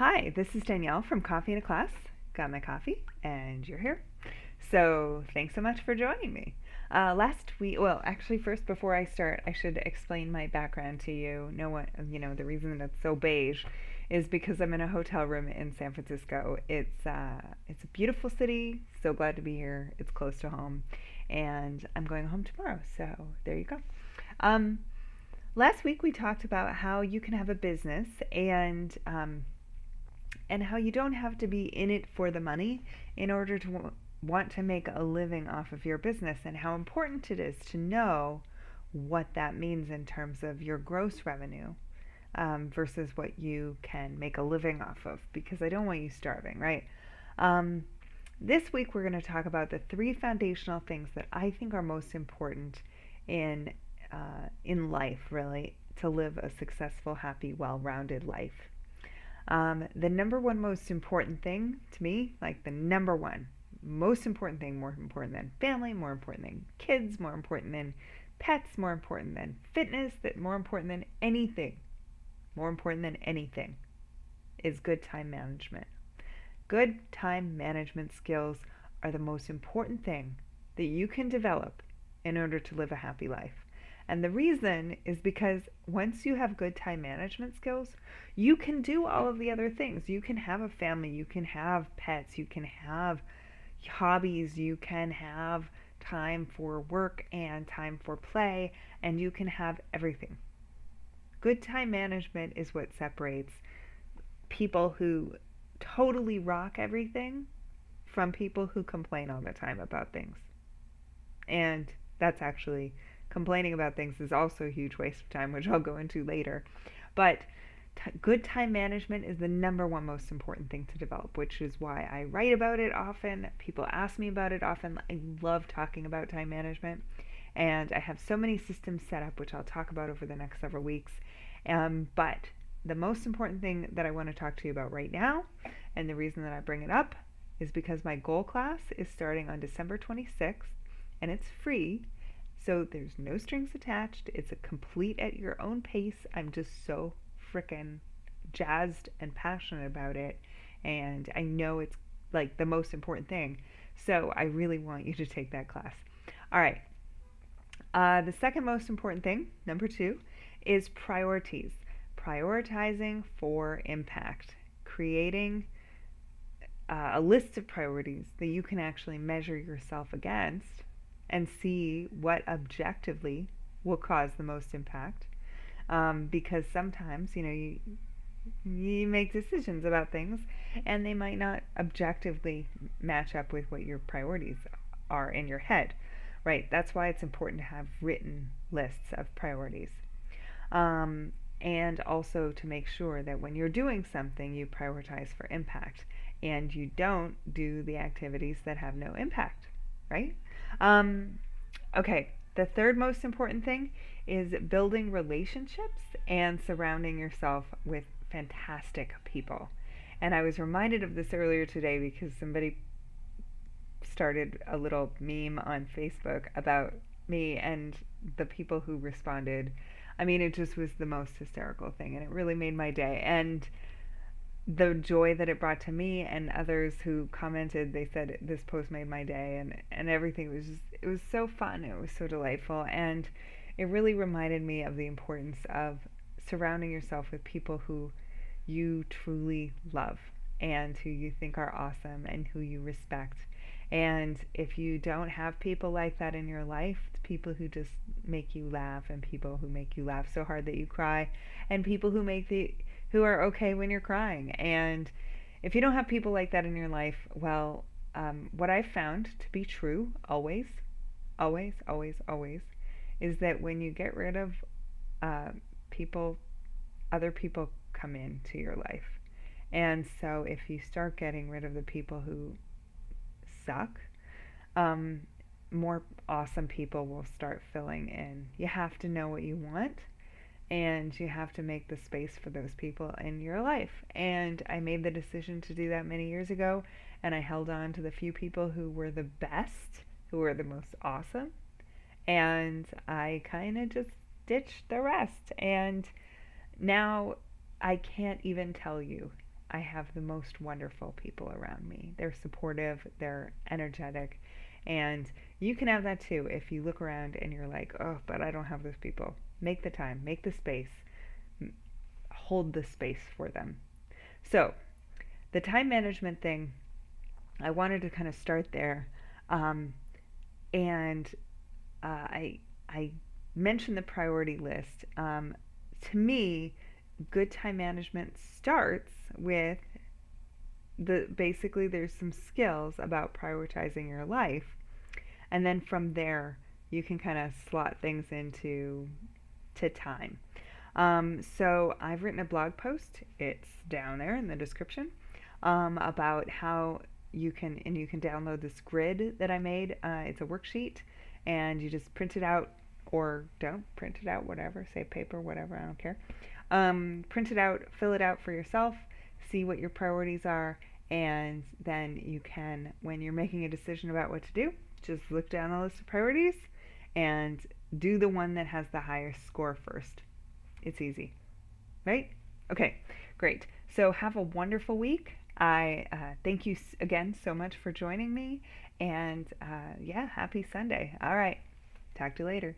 Hi, this is Danielle from Coffee in a Class. Got my coffee, and you're here. So, thanks so much for joining me. Last week, well, actually, first before I start, I should explain my background to you. No one, the reason that it's so beige is because I'm in a hotel room in San Francisco. It's a beautiful city. So glad to be here. It's close to home, and I'm going home tomorrow. So there you go. Um, Last week we talked about how you can have a business and how you don't have to be in it for the money in order to want to make a living off of your business, and how important it is to know what that means in terms of your gross revenue versus what you can make a living off of, because I don't want you starving, right? Um, this week we're going to talk about the three foundational things that I think are most important in in life, really, to live a successful, happy, well-rounded life. The number one most important thing to me, like the number one most important thing, more important than family, more important than kids, more important than pets, more important than fitness, that more important than anything, more important than anything, is good time management. Good time management skills are the most important thing that you can develop in order to live a happy life. And the reason is because once you have good time management skills, you can do all of the other things. You can have a family, you can have pets, you can have hobbies, you can have time for work and time for play, and you can have everything. Good time management is what separates people who totally rock everything from people who complain all the time about things. And that's actually, complaining about things is also a huge waste of time, which I'll go into later. But good time management is the number one most important thing to develop, which is why I write about it often. People ask me about it often. I love talking about time management. And I have so many systems set up, which I'll talk about over the next several weeks. But the most important thing that I want to talk to you about right now, and the reason that I bring it up, is because my goal class is starting on December 26th, and it's free. So there's no strings attached. It's a complete at your own pace. I'm just so frickin' jazzed and passionate about it. And I know it's like the most important thing. So I really want you to take that class. All right. The second most important thing, number two, is priorities. Prioritizing for impact. Creating a list of priorities that you can actually measure yourself against and see what objectively will cause the most impact. Because sometimes, you make decisions about things and they might not objectively match up with what your priorities are in your head, right? That's why it's important to have written lists of priorities. And also to make sure that when you're doing something, you prioritize for impact and you don't do the activities that have no impact, right? Um, okay, the third most important thing is building relationships and surrounding yourself with fantastic people. And I was reminded of this earlier today because somebody started a little meme on Facebook about me and the people who responded. I mean, it just was the most hysterical thing, and it really made my day. And the joy that it brought to me and others who commented, they said this post made my day, and everything was just, it was so fun, it was so delightful, and it really reminded me of the importance of surrounding yourself with people who you truly love and who you think are awesome and who you respect. And if you don't have people like that in your life, people who just make you laugh, and people who make you laugh so hard that you cry, and people who are okay when you're crying. And if you don't have people like that in your life, well, what I've found to be true always, always, always, always, is that when you get rid of uh, people, other people come into your life. And so if you start getting rid of the people who suck, um, more awesome people will start filling in. You have to know what you want, and you have to make the space for those people in your life. And I made the decision to do that many years ago, and I held on to the few people who were the best, who were the most awesome, and I kind of just ditched the rest. And now I can't even tell you I have the most wonderful people around me. They're supportive, they're energetic, and you can have that too if you look around and you're like, oh, but I don't have those people. Make the time, make the space, hold the space for them. So, the time management thing, I wanted to kind of start there. Um, and I mentioned the priority list. To me, good time management starts with basically there's some skills about prioritizing your life, and then from there you can kind of slot things into to time. So I've written a blog post. It's down there in the description, about how you can download this grid that I made. It's a worksheet, and you just print it out or don't print it out, whatever, say paper, whatever, I don't care. Print it out, fill it out for yourself, see what your priorities are, and then you can, when you're making a decision about what to do, just look down the list of priorities and do the one that has the highest score first. It's easy, right? Okay, great. So have a wonderful week. I thank you again so much for joining me, and yeah, happy Sunday. All right, talk to you later.